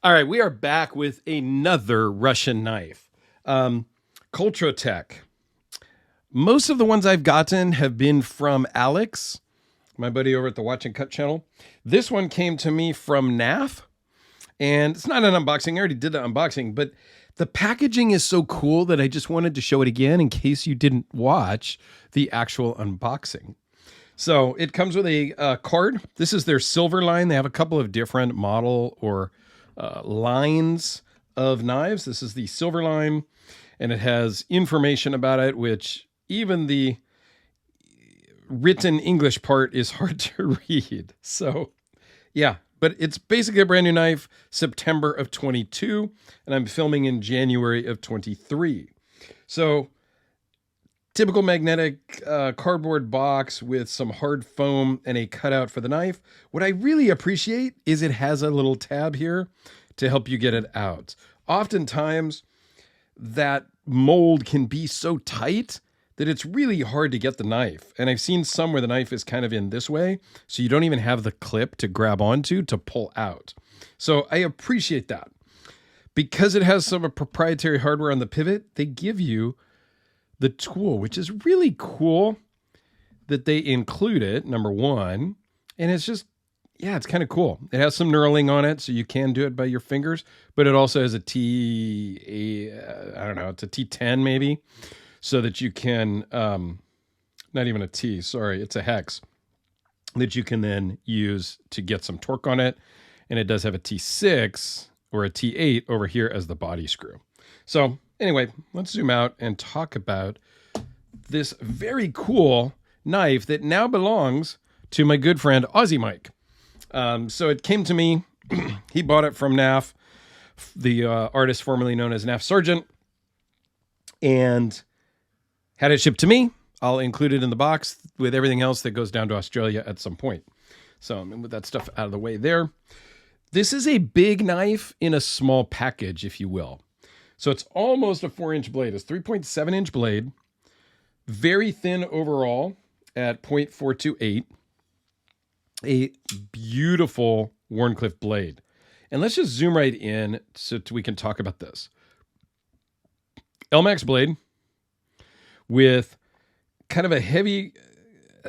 All right, we are back with another Russian knife. CultroTech. Most of the ones I've gotten have been from Alex, my buddy over at the Watch and Cut channel. This one came to me from NAF, and it's not an unboxing. I already did the unboxing, but the packaging is so cool that I just wanted to show it again in case you didn't watch the actual unboxing. So it comes with a card. This is their silver line. They have a couple of different model or lines of knives. This is the silver line, and it has information about it, which even the written English part is hard to read. So yeah, but it's basically a brand new knife, September of 22, and I'm filming in January of 23. So typical magnetic cardboard box with some hard foam and a cutout for the knife. What I really appreciate is it has a little tab here to help you get it out. Oftentimes, that mold can be so tight that it's really hard to get the knife. And I've seen some where the knife is kind of in this way, so you don't even have the clip to grab onto to pull out. So I appreciate that. Because it has some proprietary hardware on the pivot, they give you the tool, which is really cool that they include it, number one. And it's just, yeah, it's kind of cool. It has some knurling on it, so you can do it by your fingers, but it also has a I don't know, it's a T10 maybe, so that you can, not even a T, sorry, it's a hex, that you can then use to get some torque on it. And it does have a T6 or a T8 over here as the body screw. So anyway, let's zoom out and talk about this very cool knife that now belongs to my good friend Aussie Mike. So it came to me. He bought it from NAF, the artist formerly known as NAF Sargent, and had it shipped to me. I'll include it in the box with everything else that goes down to Australia at some point. So with that stuff out of the way there, this is a big knife in a small package, if you will. So it's almost a 4-inch blade. It's 3.7-inch blade, very thin overall at 0.428. A beautiful Wharncliffe blade. And let's just zoom right in so we can talk about this. LMAX blade with kind of a heavy,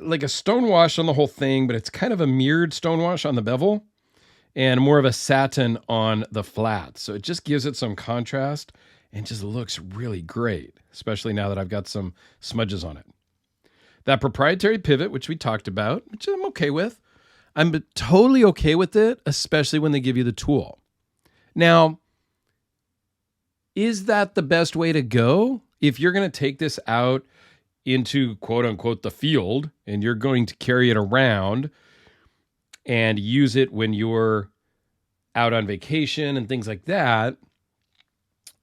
like a stonewash on the whole thing, but it's kind of a mirrored stonewash on the bevel and more of a satin on the flat. So it just gives it some contrast and just looks really great, especially now that I've got some smudges on it. That proprietary pivot, which we talked about, which I'm okay with. I'm totally okay with it, especially when they give you the tool. Now, is that the best way to go? If you're going to take this out into quote unquote the field and you're going to carry it around and use it when you're out on vacation and things like that,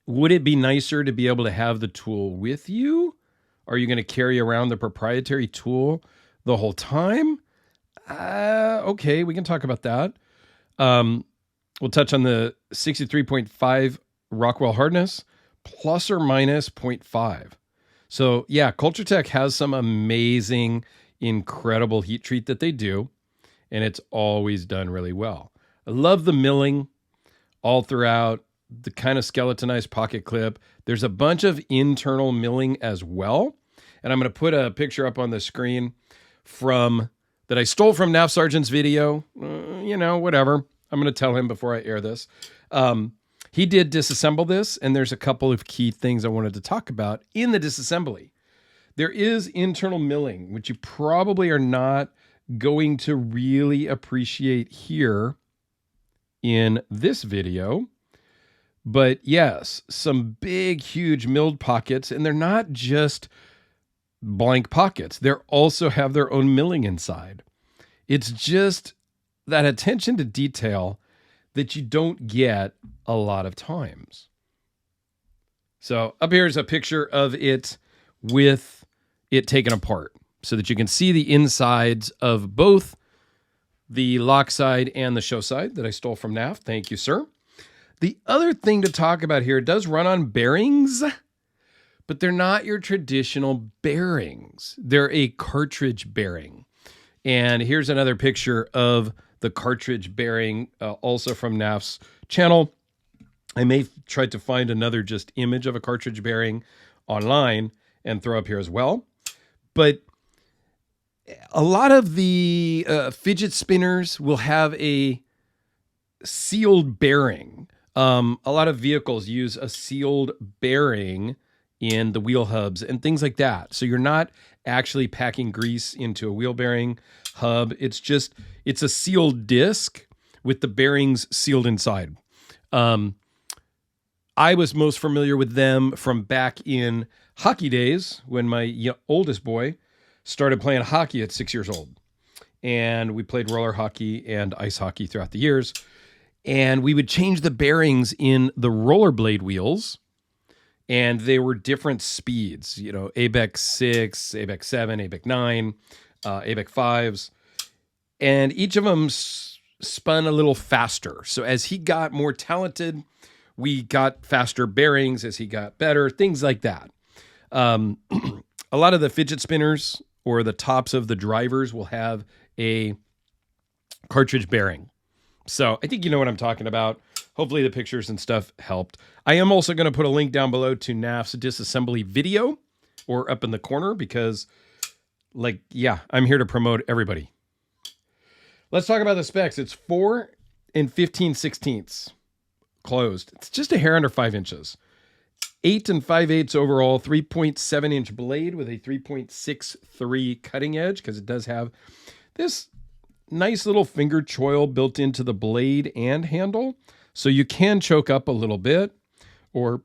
would it be nicer to be able to have the tool with you? Are you going to carry around the proprietary tool the whole time? Okay, we can talk about that. We'll touch on the 63.5 Rockwell hardness, plus or minus 0.5. So yeah, CultroTech has some amazing, incredible heat treat that they do, and it's always done really well. I love the milling all throughout, the kind of skeletonized pocket clip. There's a bunch of internal milling as well. And I'm going to put a picture up on the screen that I stole from NAF Sargent's video. Whatever. I'm going to tell him before I air this. He did disassemble this, and there's a couple of key things I wanted to talk about in the disassembly. There is internal milling, which you probably are not going to really appreciate here in this video. But yes, some big, huge milled pockets, and they're not just blank pockets. They also have their own milling inside. It's just that attention to detail that you don't get a lot of times. So up here is a picture of it with it taken apart so that you can see the insides of both the lock side and the show side that I stole from NAF. Thank you, sir. The other thing to talk about here, it does run on bearings, but they're not your traditional bearings. They're a cartridge bearing. And here's another picture of the cartridge bearing, also from NAF's channel. I may try to find another just image of a cartridge bearing online and throw up here as well. But a lot of the fidget spinners will have a sealed bearing. A lot of vehicles use a sealed bearing in the wheel hubs and things like that. So you're not actually packing grease into a wheel bearing hub. It's a sealed disc with the bearings sealed inside. I was most familiar with them from back in hockey days when my oldest boy started playing hockey at 6 years old. And we played roller hockey and ice hockey throughout the years. And we would change the bearings in the rollerblade wheels. And they were different speeds, ABEC 6, ABEC 7, ABEC 9, ABEC 5s. And each of them spun a little faster. So as he got more talented, we got faster bearings. As he got better, things like that. A lot of the fidget spinners or the tops of the drivers will have a cartridge bearing. So I think you know what I'm talking about. Hopefully the pictures and stuff helped. I am also going to put a link down below to NAF's disassembly video or up in the corner because, I'm here to promote everybody. Let's talk about the specs. It's 4 and 15/16 closed. It's just a hair under 5 inches. 8 and 5/8 overall, 3.7 inch blade with a 3.63 cutting edge because it does have this nice little finger choil built into the blade and handle. So you can choke up a little bit, or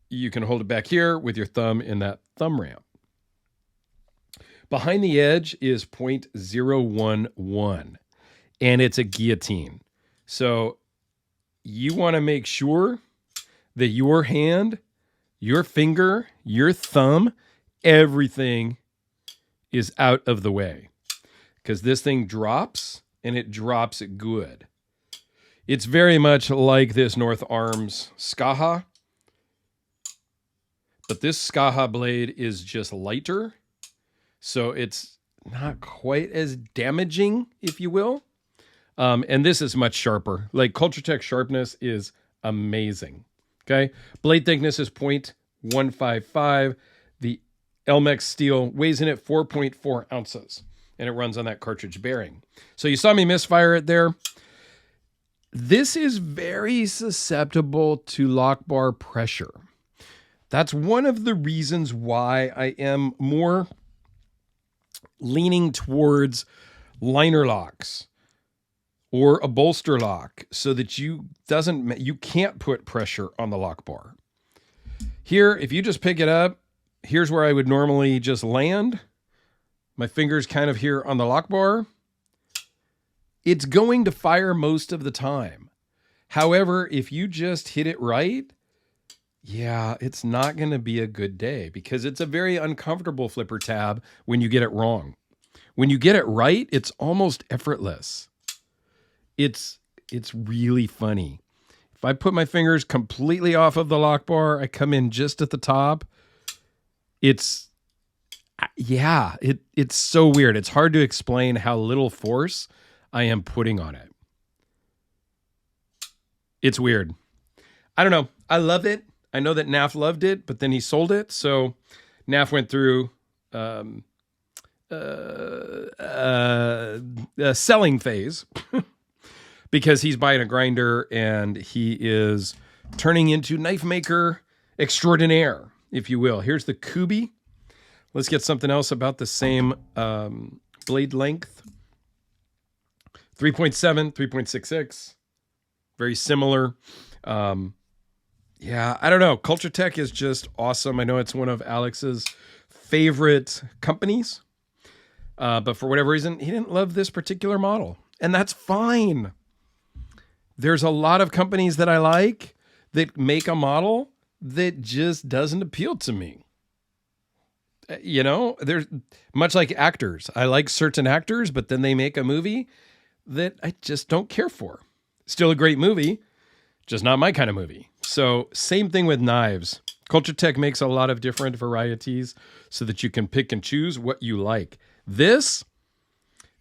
you can hold it back here with your thumb in that thumb ramp. Behind the edge is 0.011, and it's a guillotine. So you want to make sure that your hand, your finger, your thumb, everything is out of the way. Because this thing drops, and it drops good. It's very much like this North Arms Skaha. But this Skaha blade is just lighter. So it's not quite as damaging, if you will. And this is much sharper. Like CultroTech sharpness is amazing. Okay. Blade thickness is 0.155. The Elmex steel weighs in at 4.4 ounces. And it runs on that cartridge bearing. So you saw me misfire it there. This is very susceptible to lock bar pressure. That's one of the reasons why I am more leaning towards liner locks or a bolster lock so that you can't put pressure on the lock bar. Here, if you just pick it up, here's where I would normally just land. My finger's kind of here on the lock bar. It's going to fire most of the time. However, if you just hit it right, it's not going to be a good day because it's a very uncomfortable flipper tab when you get it wrong. When you get it right, it's almost effortless. It's really funny. If I put my fingers completely off of the lock bar, I come in just at the top. It's so weird. It's hard to explain how little force I am putting on it. It's weird. I don't know. I love it. I know that NAF loved it, but then he sold it. So NAF went through a selling phase because he's buying a grinder and he is turning into knife maker extraordinaire, if you will. Here's the Kubi. Let's get something else about the same blade length. 3.7, 3.66. Very similar. I don't know. CultroTech is just awesome. I know it's one of Alex's favorite companies. But for whatever reason, he didn't love this particular model. And that's fine. There's a lot of companies that I like that make a model that just doesn't appeal to me. There's much like actors. I like certain actors, but then they make a movie that I just don't care for. Still a great movie, just not my kind of movie. So same thing with knives. CultroTech makes a lot of different varieties so that you can pick and choose what you like. This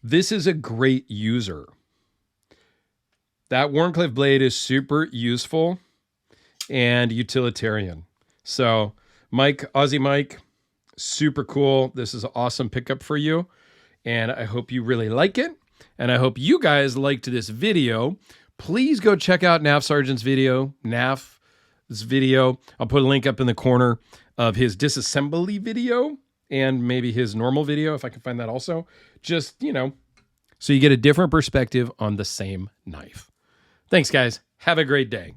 is a great user. that Wharncliffe blade is super useful and utilitarian. So Mike, Aussie Mike, super cool. This is an awesome pickup for you. And I hope you really like it. And I hope you guys liked this video. Please go check out NAF Sergeant's video, NAF's video. I'll put a link up in the corner of his disassembly video and maybe his normal video, if I can find that also. Just, you know, so you get a different perspective on the same knife. Thanks, guys. Have a great day.